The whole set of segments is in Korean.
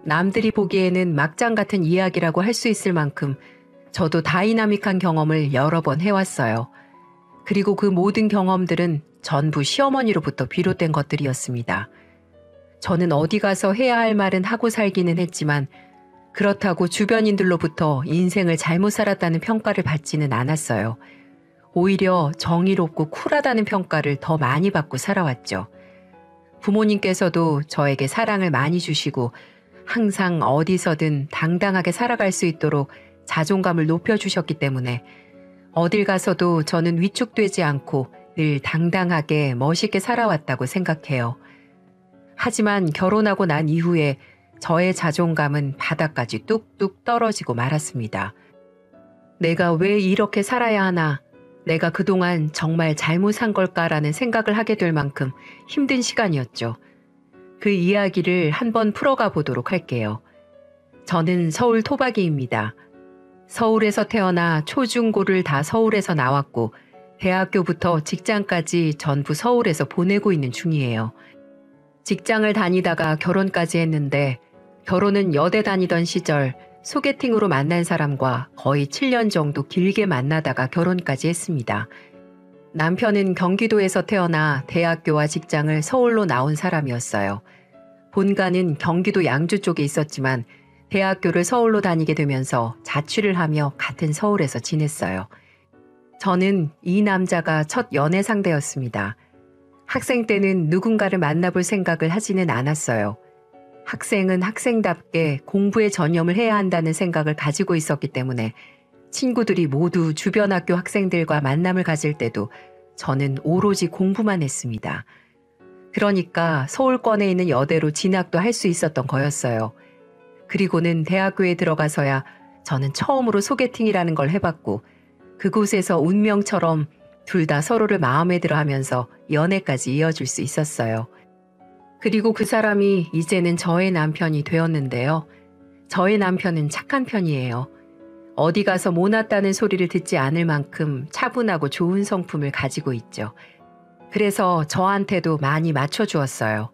남들이 보기에는 막장 같은 이야기라고 할 수 있을 만큼 저도 다이나믹한 경험을 여러 번 해왔어요. 그리고 그 모든 경험들은 전부 시어머니로부터 비롯된 것들이었습니다. 저는 어디 가서 해야 할 말은 하고 살기는 했지만 그렇다고 주변인들로부터 인생을 잘못 살았다는 평가를 받지는 않았어요. 오히려 정의롭고 쿨하다는 평가를 더 많이 받고 살아왔죠. 부모님께서도 저에게 사랑을 많이 주시고 항상 어디서든 당당하게 살아갈 수 있도록 자존감을 높여주셨기 때문에 어딜 가서도 저는 위축되지 않고 늘 당당하게 멋있게 살아왔다고 생각해요. 하지만 결혼하고 난 이후에 저의 자존감은 바닥까지 뚝뚝 떨어지고 말았습니다. 내가 왜 이렇게 살아야 하나? 내가 그동안 정말 잘못 산 걸까라는 생각을 하게 될 만큼 힘든 시간이었죠. 그 이야기를 한번 풀어가 보도록 할게요. 저는 서울 토박이입니다. 서울에서 태어나 초중고를 다 서울에서 나왔고 대학교부터 직장까지 전부 서울에서 보내고 있는 중이에요. 직장을 다니다가 결혼까지 했는데 결혼은 여대 다니던 시절 소개팅으로 만난 사람과 거의 7년 정도 길게 만나다가 결혼까지 했습니다. 남편은 경기도에서 태어나 대학교와 직장을 서울로 나온 사람이었어요. 본가는 경기도 양주 쪽에 있었지만 대학교를 서울로 다니게 되면서 자취를 하며 같은 서울에서 지냈어요. 저는 이 남자가 첫 연애 상대였습니다. 학생 때는 누군가를 만나볼 생각을 하지는 않았어요. 학생은 학생답게 공부에 전념을 해야 한다는 생각을 가지고 있었기 때문에 친구들이 모두 주변 학교 학생들과 만남을 가질 때도 저는 오로지 공부만 했습니다. 그러니까 서울권에 있는 여대로 진학도 할 수 있었던 거였어요. 그리고는 대학교에 들어가서야 저는 처음으로 소개팅이라는 걸 해봤고 그곳에서 운명처럼 둘 다 서로를 마음에 들어 하면서 연애까지 이어질 수 있었어요. 그리고 그 사람이 이제는 저의 남편이 되었는데요. 저의 남편은 착한 편이에요. 어디 가서 모났다는 소리를 듣지 않을 만큼 차분하고 좋은 성품을 가지고 있죠. 그래서 저한테도 많이 맞춰주었어요.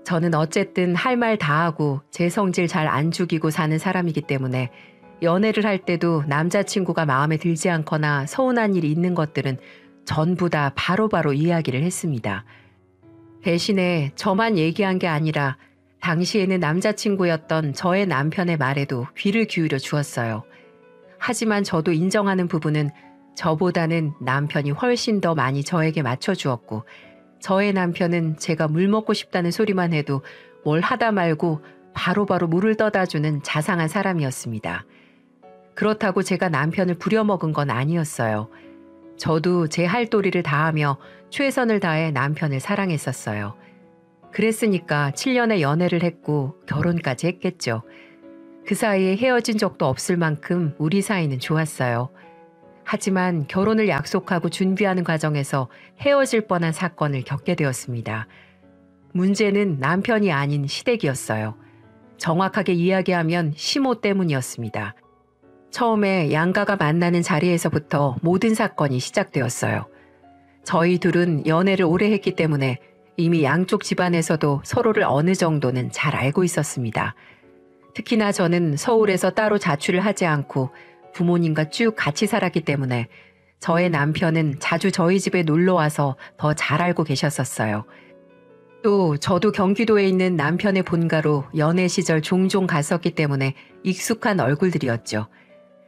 저는 어쨌든 할 말 다 하고 제 성질 잘 안 죽이고 사는 사람이기 때문에 연애를 할 때도 남자친구가 마음에 들지 않거나 서운한 일이 있는 것들은 전부 다 바로바로 이야기를 했습니다. 대신에 저만 얘기한 게 아니라 당시에는 남자친구였던 저의 남편의 말에도 귀를 기울여 주었어요. 하지만 저도 인정하는 부분은 저보다는 남편이 훨씬 더 많이 저에게 맞춰주었고 저의 남편은 제가 물 먹고 싶다는 소리만 해도 뭘 하다 말고 바로바로 물을 떠다주는 자상한 사람이었습니다. 그렇다고 제가 남편을 부려먹은 건 아니었어요. 저도 제 할 도리를 다하며 최선을 다해 남편을 사랑했었어요. 그랬으니까 7년의 연애를 했고 결혼까지 했겠죠. 그 사이에 헤어진 적도 없을 만큼 우리 사이는 좋았어요. 하지만 결혼을 약속하고 준비하는 과정에서 헤어질 뻔한 사건을 겪게 되었습니다. 문제는 남편이 아닌 시댁이었어요. 정확하게 이야기하면 시모 때문이었습니다. 처음에 양가가 만나는 자리에서부터 모든 사건이 시작되었어요. 저희 둘은 연애를 오래 했기 때문에 이미 양쪽 집안에서도 서로를 어느 정도는 잘 알고 있었습니다. 특히나 저는 서울에서 따로 자취를 하지 않고 부모님과 쭉 같이 살았기 때문에 저의 남편은 자주 저희 집에 놀러와서 더 잘 알고 계셨었어요. 또 저도 경기도에 있는 남편의 본가로 연애 시절 종종 갔었기 때문에 익숙한 얼굴들이었죠.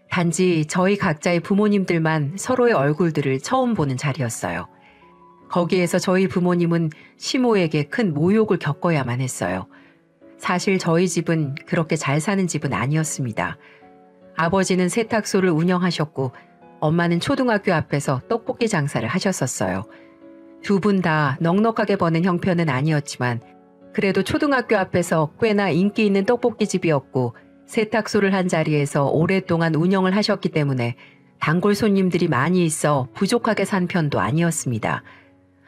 단지 저희 각자의 부모님들만 서로의 얼굴들을 처음 보는 자리였어요. 거기에서 저희 부모님은 시모에게 큰 모욕을 겪어야만 했어요. 사실 저희 집은 그렇게 잘 사는 집은 아니었습니다. 아버지는 세탁소를 운영하셨고 엄마는 초등학교 앞에서 떡볶이 장사를 하셨었어요. 두 분 다 넉넉하게 버는 형편은 아니었지만 그래도 초등학교 앞에서 꽤나 인기 있는 떡볶이집이었고 세탁소를 한 자리에서 오랫동안 운영을 하셨기 때문에 단골 손님들이 많이 있어 부족하게 산 편도 아니었습니다.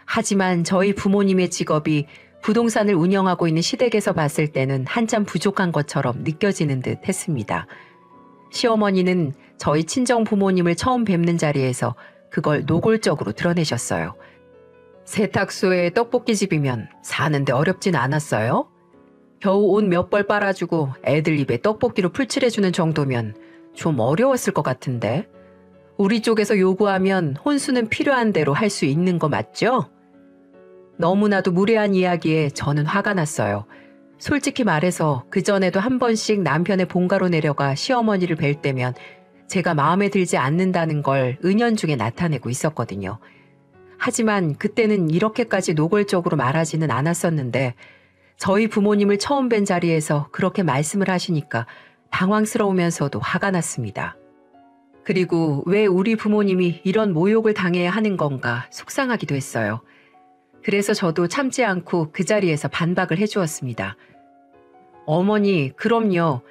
하지만 저희 부모님의 직업이 부동산을 운영하고 있는 시댁에서 봤을 때는 한참 부족한 것처럼 느껴지는 듯 했습니다. 시어머니는 저희 친정 부모님을 처음 뵙는 자리에서 그걸 노골적으로 드러내셨어요. 세탁소에 떡볶이집이면 사는데 어렵진 않았어요? 겨우 옷 몇 벌 빨아주고 애들 입에 떡볶이로 풀칠해주는 정도면 좀 어려웠을 것 같은데. 우리 쪽에서 요구하면 혼수는 필요한 대로 할 수 있는 거 맞죠? 너무나도 무례한 이야기에 저는 화가 났어요. 솔직히 말해서 그전에도 한 번씩 남편의 본가로 내려가 시어머니를 뵐 때면 제가 마음에 들지 않는다는 걸 은연중에 나타내고 있었거든요. 하지만 그때는 이렇게까지 노골적으로 말하지는 않았었는데 저희 부모님을 처음 뵌 자리에서 그렇게 말씀을 하시니까 당황스러우면서도 화가 났습니다. 그리고 왜 우리 부모님이 이런 모욕을 당해야 하는 건가 속상하기도 했어요. 그래서 저도 참지 않고 그 자리에서 반박을 해주었습니다. 어머니, 그럼요.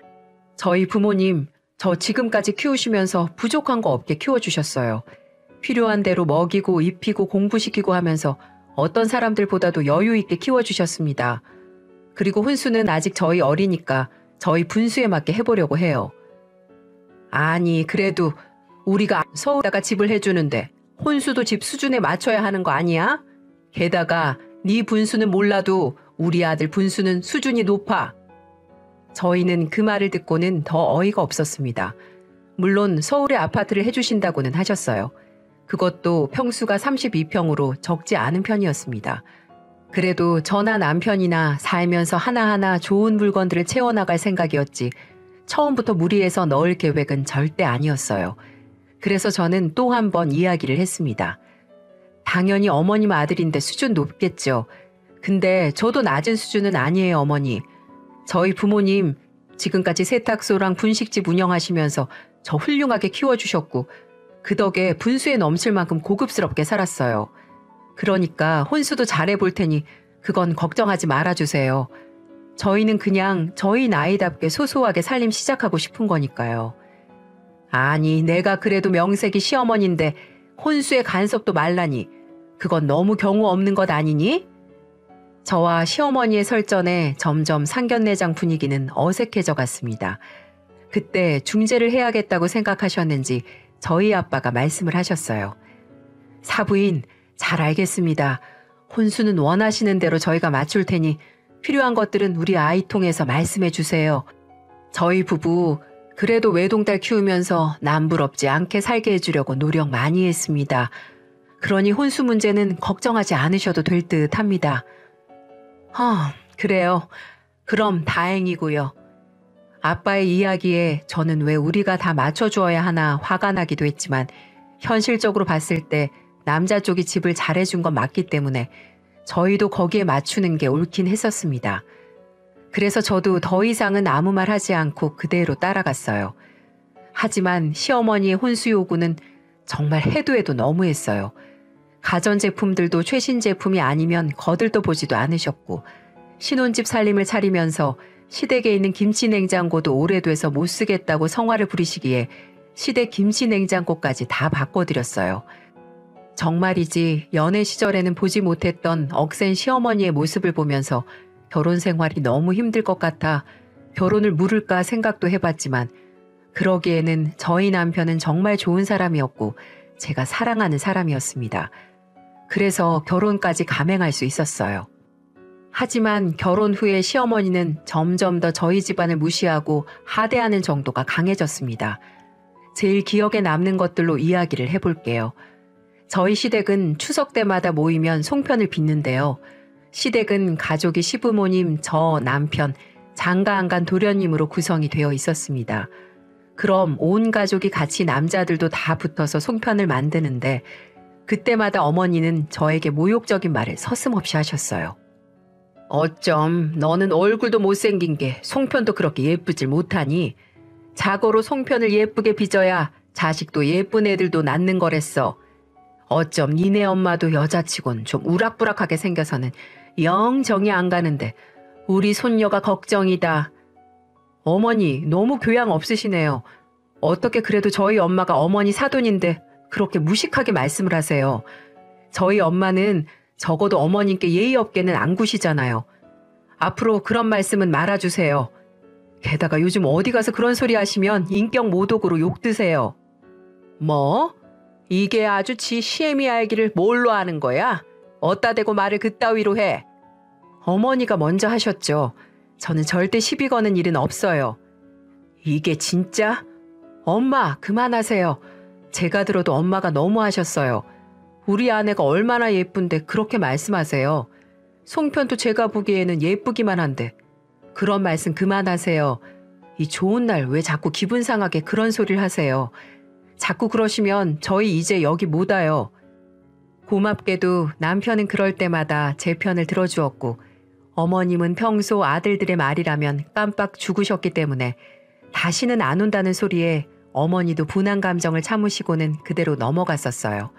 저희 부모님, 저 지금까지 키우시면서 부족한 거 없게 키워주셨어요. 필요한 대로 먹이고 입히고 공부시키고 하면서 어떤 사람들보다도 여유 있게 키워주셨습니다. 그리고 혼수는 아직 저희 어리니까 저희 분수에 맞게 해보려고 해요. 아니, 그래도 우리가 서울에다가 집을 해주는데 혼수도 집 수준에 맞춰야 하는 거 아니야? 게다가 네 분수는 몰라도 우리 아들 분수는 수준이 높아. 저희는 그 말을 듣고는 더 어이가 없었습니다. 물론 서울에 아파트를 해주신다고는 하셨어요. 그것도 평수가 32평으로 적지 않은 편이었습니다. 그래도 저나 남편이나 살면서 하나하나 좋은 물건들을 채워나갈 생각이었지 처음부터 무리해서 넣을 계획은 절대 아니었어요. 그래서 저는 또 한 번 이야기를 했습니다. 당연히 어머님 아들인데 수준 높겠죠. 근데 저도 낮은 수준은 아니에요, 어머니. 저희 부모님 지금까지 세탁소랑 분식집 운영하시면서 저 훌륭하게 키워주셨고 그 덕에 분수에 넘칠 만큼 고급스럽게 살았어요. 그러니까 혼수도 잘해볼 테니 그건 걱정하지 말아주세요. 저희는 그냥 저희 나이답게 소소하게 살림 시작하고 싶은 거니까요. 아니, 내가 그래도 명색이 시어머니인데 혼수의 간섭도 말라니 그건 너무 경우 없는 것 아니니? 저와 시어머니의 설전에 점점 상견례장 분위기는 어색해져 갔습니다. 그때 중재를 해야겠다고 생각하셨는지 저희 아빠가 말씀을 하셨어요. 사부인, 잘 알겠습니다. 혼수는 원하시는 대로 저희가 맞출 테니 필요한 것들은 우리 아이 통해서 말씀해 주세요. 저희 부부 그래도 외동딸 키우면서 남부럽지 않게 살게 해주려고 노력 많이 했습니다. 그러니 혼수 문제는 걱정하지 않으셔도 될 듯 합니다. 그래요. 그럼 다행이고요. 아빠의 이야기에 저는 왜 우리가 다 맞춰주어야 하나 화가 나기도 했지만 현실적으로 봤을 때 남자 쪽이 집을 잘해준 건 맞기 때문에 저희도 거기에 맞추는 게 옳긴 했었습니다. 그래서 저도 더 이상은 아무 말 하지 않고 그대로 따라갔어요. 하지만 시어머니의 혼수 요구는 정말 해도 해도 너무했어요. 가전제품들도 최신 제품이 아니면 거들떠 보지도 않으셨고 신혼집 살림을 차리면서 시댁에 있는 김치냉장고도 오래돼서 못 쓰겠다고 성화를 부리시기에 시댁 김치냉장고까지 다 바꿔드렸어요. 정말이지 연애 시절에는 보지 못했던 억센 시어머니의 모습을 보면서 결혼 생활이 너무 힘들 것 같아 결혼을 물을까 생각도 해봤지만 그러기에는 저희 남편은 정말 좋은 사람이었고 제가 사랑하는 사람이었습니다. 그래서 결혼까지 감행할 수 있었어요. 하지만 결혼 후에 시어머니는 점점 더 저희 집안을 무시하고 하대하는 정도가 강해졌습니다. 제일 기억에 남는 것들로 이야기를 해볼게요. 저희 시댁은 추석 때마다 모이면 송편을 빚는데요. 시댁은 가족이 시부모님, 저, 남편, 장가안간 도련님으로 구성이 되어 있었습니다. 그럼 온 가족이 같이 남자들도 다 붙어서 송편을 만드는데 그때마다 어머니는 저에게 모욕적인 말을 서슴없이 하셨어요. 어쩜 너는 얼굴도 못생긴 게 송편도 그렇게 예쁘질 못하니? 자고로 송편을 예쁘게 빚어야 자식도 예쁜 애들도 낳는 거랬어. 어쩜 니네 엄마도 여자치곤 좀 우락부락하게 생겨서는 영 정이 안 가는데 우리 손녀가 걱정이다. 어머니 너무 교양 없으시네요. 어떻게 그래도 저희 엄마가 어머니 사돈인데 그렇게 무식하게 말씀을 하세요. 저희 엄마는 적어도 어머님께 예의 없게는 안 구시잖아요. 앞으로 그런 말씀은 말아주세요. 게다가 요즘 어디 가서 그런 소리 하시면 인격 모독으로 욕 드세요. 뭐? 이게 아주 지 시애미 알기를 뭘로 하는 거야? 어따 대고 말을 그따위로 해. 어머니가 먼저 하셨죠. 저는 절대 시비 거는 일은 없어요. 이게 진짜? 엄마, 그만하세요. 제가 들어도 엄마가 너무하셨어요. 우리 아내가 얼마나 예쁜데 그렇게 말씀하세요. 송편도 제가 보기에는 예쁘기만 한데. 그런 말씀 그만하세요. 이 좋은 날 왜 자꾸 기분 상하게 그런 소리를 하세요. 자꾸 그러시면 저희 이제 여기 못 와요. 고맙게도 남편은 그럴 때마다 제 편을 들어주었고 어머님은 평소 아들들의 말이라면 깜빡 죽으셨기 때문에 다시는 안 온다는 소리에 어머니도 분한 감정을 참으시고는 그대로 넘어갔었어요.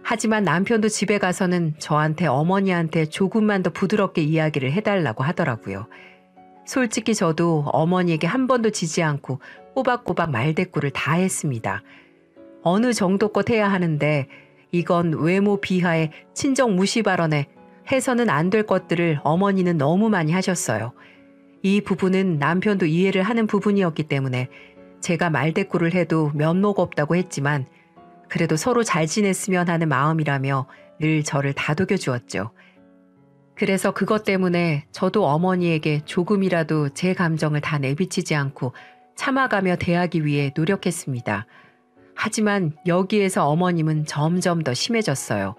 하지만 남편도 집에 가서는 저한테 어머니한테 조금만 더 부드럽게 이야기를 해달라고 하더라고요. 솔직히 저도 어머니에게 한 번도 지지 않고 꼬박꼬박 말대꾸를 다 했습니다. 어느 정도껏 해야 하는데 이건 외모 비하에 친정 무시 발언에 해서는 안 될 것들을 어머니는 너무 많이 하셨어요. 이 부분은 남편도 이해를 하는 부분이었기 때문에 제가 말대꾸를 해도 면목 없다고 했지만 그래도 서로 잘 지냈으면 하는 마음이라며 늘 저를 다독여 주었죠. 그래서 그것 때문에 저도 어머니에게 조금이라도 제 감정을 다 내비치지 않고 참아가며 대하기 위해 노력했습니다. 하지만 여기에서 어머님은 점점 더 심해졌어요.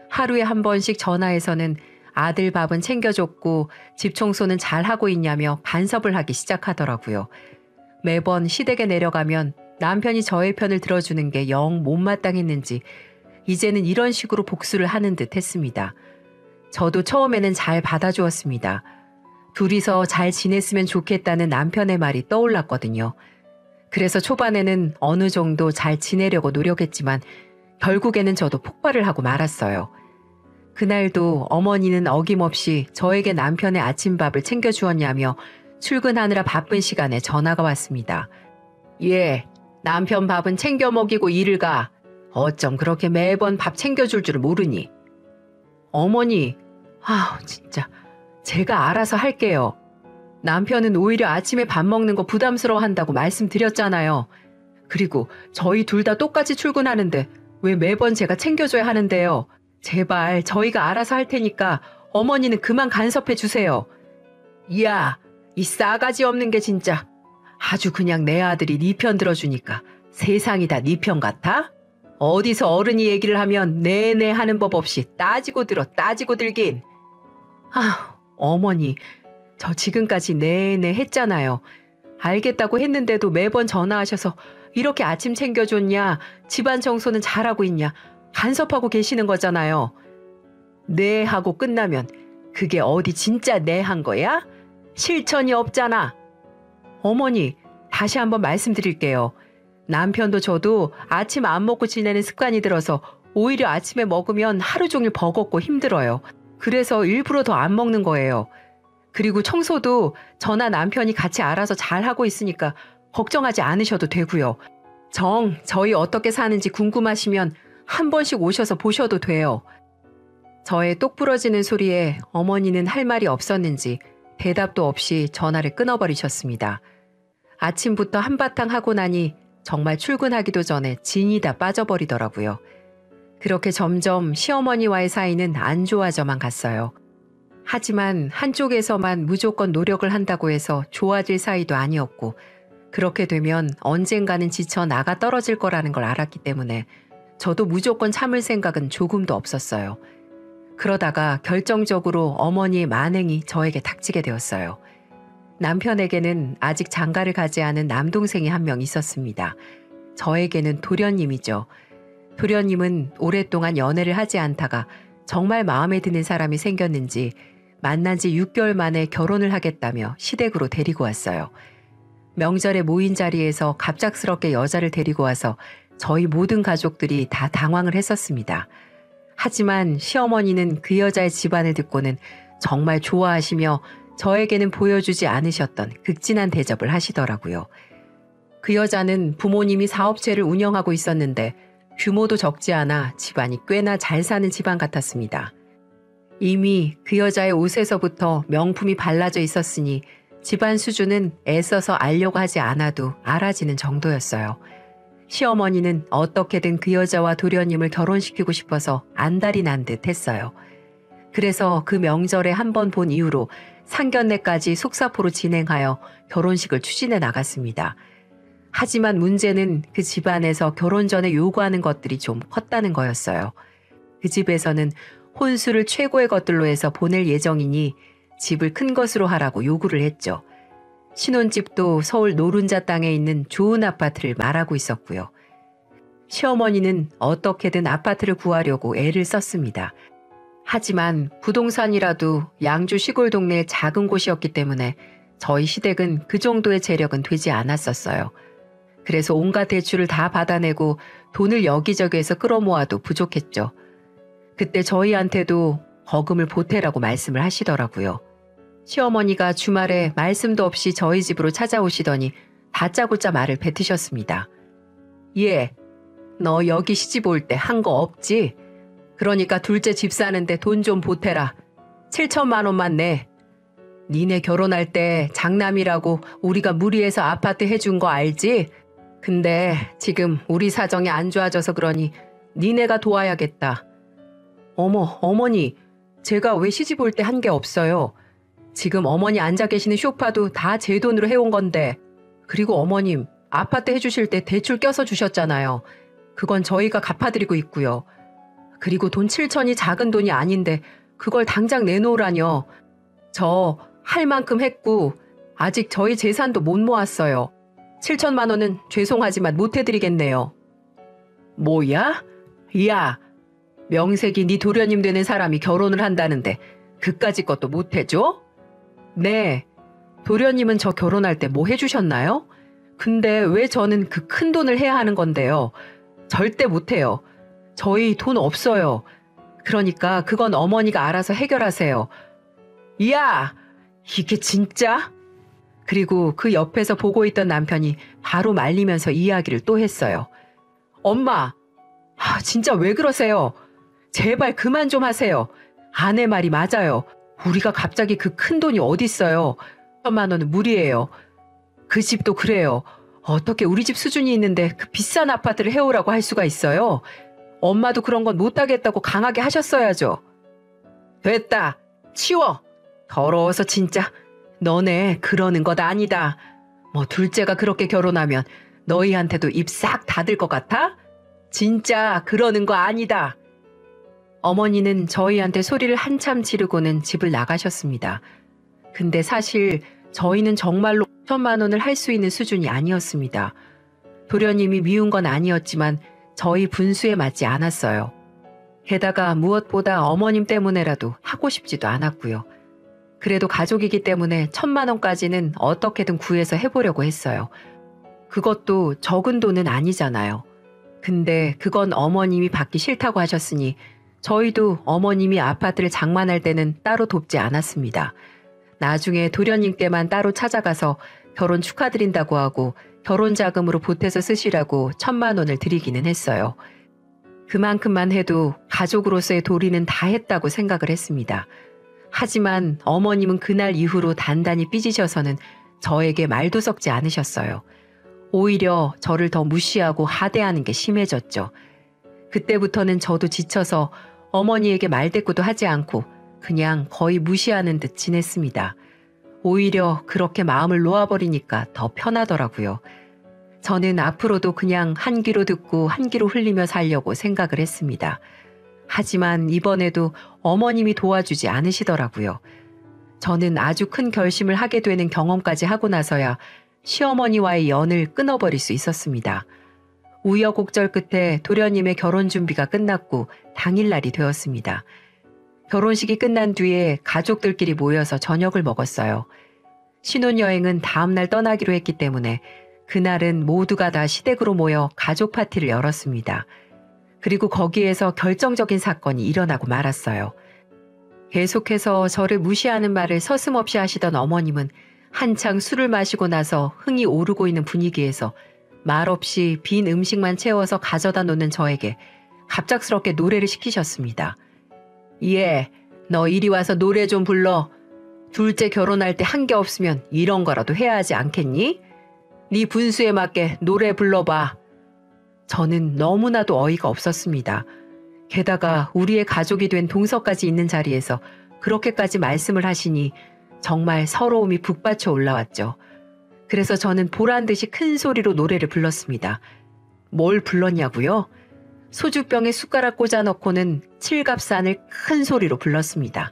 하루에 한 번씩 전화해서는 아들 밥은 챙겨줬고 집 청소는 잘하고 있냐며 간섭을 하기 시작하더라고요. 매번 시댁에 내려가면 남편이 저의 편을 들어주는 게 영 못마땅했는지 이제는 이런 식으로 복수를 하는 듯 했습니다. 저도 처음에는 잘 받아주었습니다. 둘이서 잘 지냈으면 좋겠다는 남편의 말이 떠올랐거든요. 그래서 초반에는 어느 정도 잘 지내려고 노력했지만 결국에는 저도 폭발을 하고 말았어요. 그날도 어머니는 어김없이 저에게 남편의 아침밥을 챙겨주었냐며 출근하느라 바쁜 시간에 전화가 왔습니다. 예, 남편 밥은 챙겨 먹이고 일을 가. 어쩜 그렇게 매번 밥 챙겨줄 줄 모르니. 어머니, 진짜 제가 알아서 할게요. 남편은 오히려 아침에 밥 먹는 거 부담스러워한다고 말씀드렸잖아요. 그리고 저희 둘 다 똑같이 출근하는데 왜 매번 제가 챙겨줘야 하는데요. 제발 저희가 알아서 할 테니까 어머니는 그만 간섭해 주세요. 이야, 이 싸가지 없는 게 진짜 아주 그냥 내 아들이 네 편 들어주니까 세상이 다 네 편 같아? 어디서 어른이 얘기를 하면 네네 하는 법 없이 따지고 들어 따지고 들긴. 어머니, 저 지금까지 네네 했잖아요. 알겠다고 했는데도 매번 전화하셔서 이렇게 아침 챙겨줬냐, 집안 청소는 잘하고 있냐, 간섭하고 계시는 거잖아요. 네 하고 끝나면 그게 어디 진짜 네 한 거야? 실천이 없잖아. 어머니, 다시 한번 말씀드릴게요. 남편도 저도 아침 안 먹고 지내는 습관이 들어서 오히려 아침에 먹으면 하루 종일 버겁고 힘들어요. 그래서 일부러 더 안 먹는 거예요. 그리고 청소도 저나 남편이 같이 알아서 잘하고 있으니까 걱정하지 않으셔도 되고요. 저희 어떻게 사는지 궁금하시면 한 번씩 오셔서 보셔도 돼요. 저의 똑 부러지는 소리에 어머니는 할 말이 없었는지 대답도 없이 전화를 끊어버리셨습니다. 아침부터 한바탕 하고 나니 정말 출근하기도 전에 진이 다 빠져버리더라고요. 그렇게 점점 시어머니와의 사이는 안 좋아져만 갔어요. 하지만 한쪽에서만 무조건 노력을 한다고 해서 좋아질 사이도 아니었고 그렇게 되면 언젠가는 지쳐 나가 떨어질 거라는 걸 알았기 때문에 저도 무조건 참을 생각은 조금도 없었어요. 그러다가 결정적으로 어머니의 만행이 저에게 닥치게 되었어요. 남편에게는 아직 장가를 가지 않은 남동생이 한 명 있었습니다. 저에게는 도련님이죠. 도련님은 오랫동안 연애를 하지 않다가 정말 마음에 드는 사람이 생겼는지 만난 지 6개월 만에 결혼을 하겠다며 시댁으로 데리고 왔어요. 명절에 모인 자리에서 갑작스럽게 여자를 데리고 와서 저희 모든 가족들이 다 당황을 했었습니다. 하지만 시어머니는 그 여자의 집안을 듣고는 정말 좋아하시며 저에게는 보여주지 않으셨던 극진한 대접을 하시더라고요. 그 여자는 부모님이 사업체를 운영하고 있었는데 규모도 적지 않아 집안이 꽤나 잘 사는 집안 같았습니다. 이미 그 여자의 옷에서부터 명품이 발라져 있었으니 집안 수준은 애써서 알려고 하지 않아도 알아지는 정도였어요. 시어머니는 어떻게든 그 여자와 도련님을 결혼시키고 싶어서 안달이 난 듯 했어요. 그래서 그 명절에 한 번 본 이후로 상견례까지 속사포로 진행하여 결혼식을 추진해 나갔습니다. 하지만 문제는 그 집안에서 결혼 전에 요구하는 것들이 좀 컸다는 거였어요. 그 집에서는 혼수를 최고의 것들로 해서 보낼 예정이니 집을 큰 것으로 하라고 요구를 했죠. 신혼집도 서울 노른자 땅에 있는 좋은 아파트를 말하고 있었고요. 시어머니는 어떻게든 아파트를 구하려고 애를 썼습니다. 하지만 부동산이라도 양주 시골 동네의 작은 곳이었기 때문에 저희 시댁은 그 정도의 재력은 되지 않았었어요. 그래서 온갖 대출을 다 받아내고 돈을 여기저기에서 끌어모아도 부족했죠. 그때 저희한테도 거금을 보태라고 말씀을 하시더라고요. 시어머니가 주말에 말씀도 없이 저희 집으로 찾아오시더니 다짜고짜 말을 뱉으셨습니다. 예, 너 여기 시집 올 때 한 거 없지? 그러니까 둘째 집 사는데 돈 좀 보태라. 7천만 원만 내. 니네 결혼할 때 장남이라고 우리가 무리해서 아파트 해준 거 알지? 근데 지금 우리 사정이 안 좋아져서 그러니 니네가 도와야겠다. 어머니, 제가 왜 시집 올 때 한 게 없어요? 지금 어머니 앉아 계시는 소파도 다 제 돈으로 해온 건데, 그리고 어머님 아파트 해주실 때 대출 껴서 주셨잖아요. 그건 저희가 갚아드리고 있고요. 그리고 돈 7천이 작은 돈이 아닌데 그걸 당장 내놓으라뇨. 저 할 만큼 했고 아직 저희 재산도 못 모았어요. 7천만 원은 죄송하지만 못 해드리겠네요. 뭐야? 야, 명색이 네 도련님 되는 사람이 결혼을 한다는데 그까짓 것도 못 해줘? 네, 도련님은 저 결혼할 때 뭐 해주셨나요? 근데 왜 저는 그 큰 돈을 해야 하는 건데요? 절대 못 해요. 저희 돈 없어요. 그러니까 그건 어머니가 알아서 해결하세요. 야, 이게 진짜? 그리고 그 옆에서 보고 있던 남편이 바로 말리면서 이야기를 또 했어요. 엄마, 진짜 왜 그러세요? 제발 그만 좀 하세요. 아내 말이 맞아요. 우리가 갑자기 그 큰 돈이 어딨어요. 1천만 원은 무리예요. 그 집도 그래요. 어떻게 우리 집 수준이 있는데 그 비싼 아파트를 해오라고 할 수가 있어요? 엄마도 그런 건 못하겠다고 강하게 하셨어야죠. 됐다. 치워. 더러워서 진짜. 너네 그러는 것 아니다. 뭐 둘째가 그렇게 결혼하면 너희한테도 입 싹 닫을 것 같아? 진짜 그러는 거 아니다. 어머니는 저희한테 소리를 한참 지르고는 집을 나가셨습니다. 근데 사실 저희는 정말로 5천만 원을 할 수 있는 수준이 아니었습니다. 도련님이 미운 건 아니었지만 저희 분수에 맞지 않았어요. 게다가 무엇보다 어머님 때문에라도 하고 싶지도 않았고요. 그래도 가족이기 때문에 1천만 원까지는 어떻게든 구해서 해보려고 했어요. 그것도 적은 돈은 아니잖아요. 근데 그건 어머님이 받기 싫다고 하셨으니 저희도 어머님이 아파트를 장만할 때는 따로 돕지 않았습니다. 나중에 도련님께만 따로 찾아가서 결혼 축하드린다고 하고 결혼 자금으로 보태서 쓰시라고 1천만 원을 드리기는 했어요. 그만큼만 해도 가족으로서의 도리는 다 했다고 생각을 했습니다. 하지만 어머님은 그날 이후로 단단히 삐지셔서는 저에게 말도 섞지 않으셨어요. 오히려 저를 더 무시하고 하대하는 게 심해졌죠. 그때부터는 저도 지쳐서 어머니에게 말대꾸도 하지 않고 그냥 거의 무시하는 듯 지냈습니다. 오히려 그렇게 마음을 놓아버리니까 더 편하더라고요. 저는 앞으로도 그냥 한 귀로 듣고 한 귀로 흘리며 살려고 생각을 했습니다. 하지만 이번에도 어머님이 도와주지 않으시더라고요. 저는 아주 큰 결심을 하게 되는 경험까지 하고 나서야 시어머니와의 연을 끊어버릴 수 있었습니다. 우여곡절 끝에 도련님의 결혼 준비가 끝났고 당일날이 되었습니다. 결혼식이 끝난 뒤에 가족들끼리 모여서 저녁을 먹었어요. 신혼여행은 다음날 떠나기로 했기 때문에 그날은 모두가 다 시댁으로 모여 가족 파티를 열었습니다. 그리고 거기에서 결정적인 사건이 일어나고 말았어요. 계속해서 저를 무시하는 말을 서슴없이 하시던 어머님은 한창 술을 마시고 나서 흥이 오르고 있는 분위기에서 말없이 빈 음식만 채워서 가져다 놓는 저에게 갑작스럽게 노래를 시키셨습니다. 예, 너 이리 와서 노래 좀 불러. 둘째 결혼할 때 한 게 없으면 이런 거라도 해야 하지 않겠니? 네 분수에 맞게 노래 불러봐. 저는 너무나도 어이가 없었습니다. 게다가 우리의 가족이 된 동서까지 있는 자리에서 그렇게까지 말씀을 하시니 정말 서러움이 북받쳐 올라왔죠. 그래서 저는 보란 듯이 큰 소리로 노래를 불렀습니다. 뭘 불렀냐고요? 소주병에 숟가락 꽂아 넣고는 칠갑산을 큰 소리로 불렀습니다.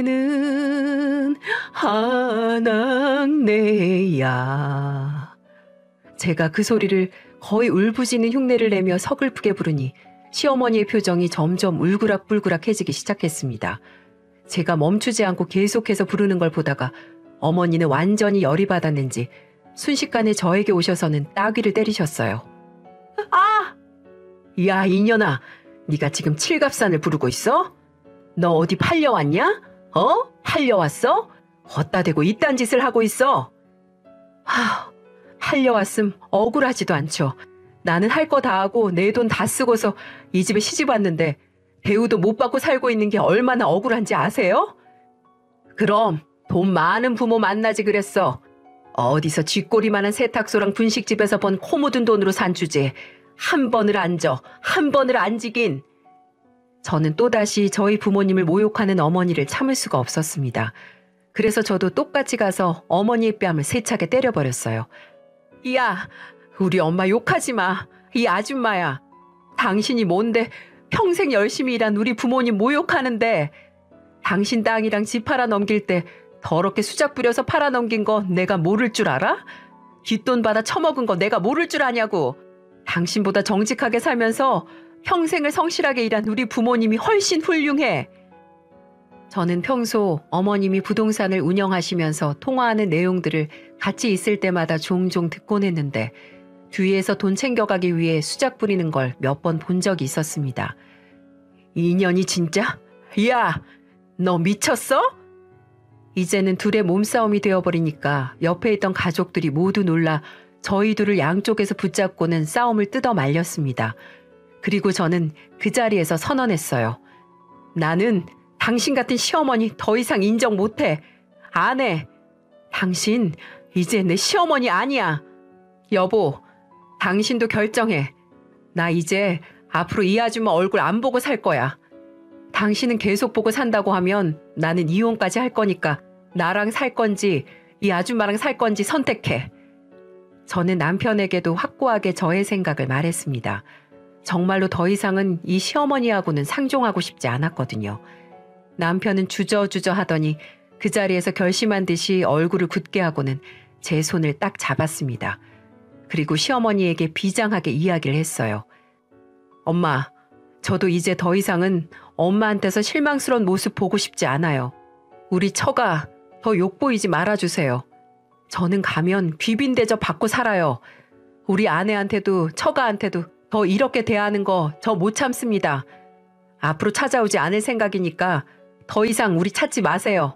공반매는 한악내야. 제가 그 소리를 거의 울부짖는 흉내를 내며 서글프게 부르니 시어머니의 표정이 점점 울그락불그락해지기 시작했습니다. 제가 멈추지 않고 계속해서 부르는 걸 보다가 어머니는 완전히 열이 받았는지 순식간에 저에게 오셔서는 따귀를 때리셨어요. 아! 야, 이년아, 네가 지금 칠갑산을 부르고 있어? 너 어디 팔려왔냐? 팔려왔어? 헛다 대고 이딴 짓을 하고 있어. 팔려왔음 억울하지도 않죠. 나는 할 거 다 하고 내 돈 다 쓰고서 이 집에 시집 왔는데 대우도 못 받고 살고 있는 게 얼마나 억울한지 아세요? 그럼 돈 많은 부모 만나지 그랬어. 어디서 쥐꼬리만한 세탁소랑 분식집에서 번 코 묻은 돈으로 산 주제에 한 번을 앉이긴. 저는 또다시 저희 부모님을 모욕하는 어머니를 참을 수가 없었습니다. 그래서 저도 똑같이 가서 어머니의 뺨을 세차게 때려버렸어요. 야, 우리 엄마 욕하지 마. 이 아줌마야. 당신이 뭔데 평생 열심히 일한 우리 부모님 모욕하는데. 당신 땅이랑 집 팔아 넘길 때 더럽게 수작 부려서 팔아 넘긴 거 내가 모를 줄 알아? 뒷돈 받아 처먹은 거 내가 모를 줄 아냐고. 당신보다 정직하게 살면서 평생을 성실하게 일한 우리 부모님이 훨씬 훌륭해. 저는 평소 어머님이 부동산을 운영하시면서 통화하는 내용들을 같이 있을 때마다 종종 듣곤 했는데 뒤에서 돈 챙겨가기 위해 수작 부리는 걸 몇 번 본 적이 있었습니다. 이년이 진짜? 야, 너 미쳤어? 이제는 둘의 몸싸움이 되어버리니까 옆에 있던 가족들이 모두 놀라 저희 둘을 양쪽에서 붙잡고는 싸움을 뜯어 말렸습니다. 그리고 저는 그 자리에서 선언했어요. 나는 당신 같은 시어머니 더 이상 인정 못해. 안 해. 당신 이제 내 시어머니 아니야. 여보, 당신도 결정해. 나 이제 앞으로 이 아줌마 얼굴 안 보고 살 거야. 당신은 계속 보고 산다고 하면 나는 이혼까지 할 거니까 나랑 살 건지 이 아줌마랑 살 건지 선택해. 저는 남편에게도 확고하게 저의 생각을 말했습니다. 정말로 더 이상은 이 시어머니하고는 상종하고 싶지 않았거든요. 남편은 주저주저 하더니 그 자리에서 결심한 듯이 얼굴을 굳게 하고는 제 손을 딱 잡았습니다. 그리고 시어머니에게 비장하게 이야기를 했어요. 엄마, 저도 이제 더 이상은 엄마한테서 실망스러운 모습 보고 싶지 않아요. 우리 처가 더 욕보이지 말아주세요. 저는 가면 귀빈 대접 받고 살아요. 우리 아내한테도 처가한테도 더 이렇게 대하는 거 저 못 참습니다. 앞으로 찾아오지 않을 생각이니까 더 이상 우리 찾지 마세요.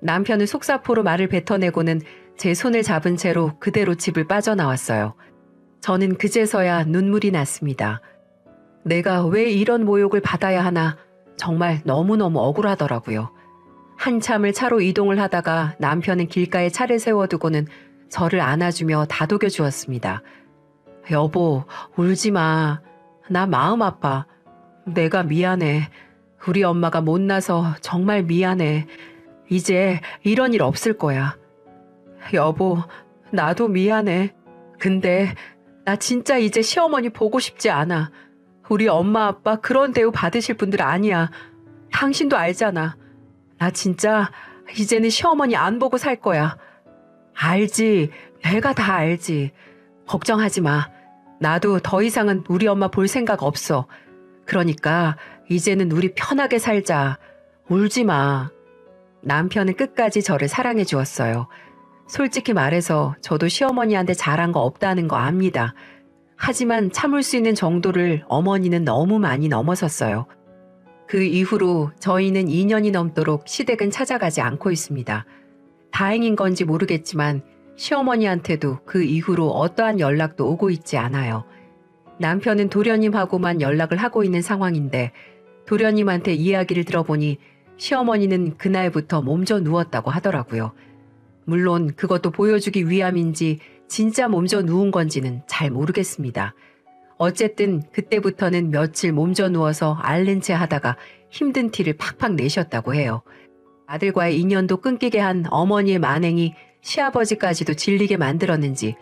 남편은 속사포로 말을 뱉어내고는 제 손을 잡은 채로 그대로 집을 빠져나왔어요. 저는 그제서야 눈물이 났습니다. 내가 왜 이런 모욕을 받아야 하나 정말 너무너무 억울하더라고요. 한참을 차로 이동을 하다가 남편은 길가에 차를 세워두고는 저를 안아주며 다독여 주었습니다. 여보, 울지 마. 나 마음 아파. 내가 미안해. 우리 엄마가 못나서 정말 미안해. 이제 이런 일 없을 거야. 여보, 나도 미안해. 근데 나 진짜 이제 시어머니 보고 싶지 않아. 우리 엄마 아빠 그런 대우 받으실 분들 아니야. 당신도 알잖아. 나 진짜 이제는 시어머니 안 보고 살 거야. 알지. 내가 다 알지. 걱정하지 마. 나도 더 이상은 우리 엄마 볼 생각 없어. 그러니까 이제는 우리 편하게 살자. 울지 마. 남편은 끝까지 저를 사랑해 주었어요. 솔직히 말해서 저도 시어머니한테 잘한 거 없다는 거 압니다. 하지만 참을 수 있는 정도를 어머니는 너무 많이 넘어섰어요. 그 이후로 저희는 2년이 넘도록 시댁은 찾아가지 않고 있습니다. 다행인 건지 모르겠지만 시어머니한테도 그 이후로 어떠한 연락도 오고 있지 않아요. 남편은 도련님하고만 연락을 하고 있는 상황인데 도련님한테 이야기를 들어보니 시어머니는 그날부터 몸져 누웠다고 하더라고요. 물론 그것도 보여주기 위함인지 진짜 몸져 누운 건지는 잘 모르겠습니다. 어쨌든 그때부터는 며칠 몸져 누워서 앓는 채 하다가 힘든 티를 팍팍 내셨다고 해요. 아들과의 인연도 끊기게 한 어머니의 만행이 시아버지까지도 질리게 만들었는지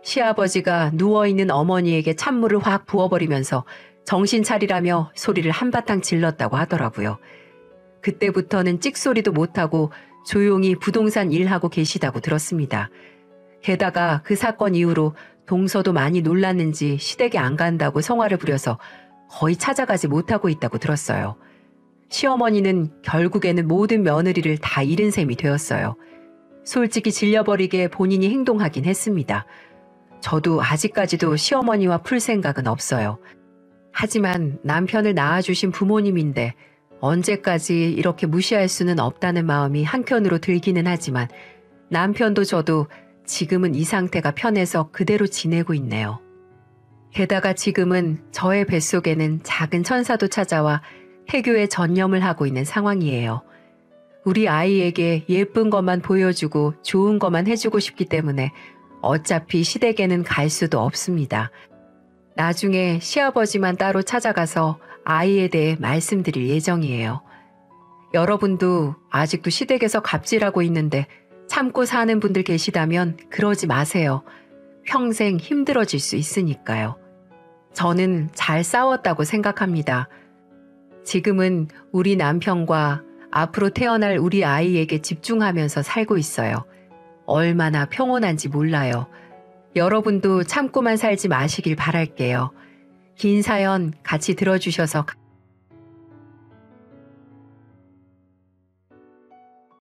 시아버지가 누워있는 어머니에게 찬물을 확 부어버리면서 정신 차리라며 소리를 한바탕 질렀다고 하더라고요. 그때부터는 찍소리도 못하고 조용히 부동산 일하고 계시다고 들었습니다. 게다가 그 사건 이후로 동서도 많이 놀랐는지 시댁에 안 간다고 성화를 부려서 거의 찾아가지 못하고 있다고 들었어요. 시어머니는 결국에는 모든 며느리를 다 잃은 셈이 되었어요. 솔직히 질려버리게 본인이 행동하긴 했습니다. 저도 아직까지도 시어머니와 풀 생각은 없어요. 하지만 남편을 낳아주신 부모님인데 언제까지 이렇게 무시할 수는 없다는 마음이 한켠으로 들기는 하지만 남편도 저도 지금은 이 상태가 편해서 그대로 지내고 있네요. 게다가 지금은 저의 뱃속에는 작은 천사도 찾아와 태교에 전념을 하고 있는 상황이에요. 우리 아이에게 예쁜 것만 보여주고 좋은 것만 해주고 싶기 때문에 어차피 시댁에는 갈 수도 없습니다. 나중에 시아버지만 따로 찾아가서 아이에 대해 말씀드릴 예정이에요. 여러분도 아직도 시댁에서 갑질하고 있는데 참고 사는 분들 계시다면 그러지 마세요. 평생 힘들어질 수 있으니까요. 저는 잘 싸웠다고 생각합니다. 지금은 우리 남편과 앞으로 태어날 우리 아이에게 집중하면서 살고 있어요. 얼마나 평온한지 몰라요. 여러분도 참고만 살지 마시길 바랄게요. 긴 사연 같이 들어주셔서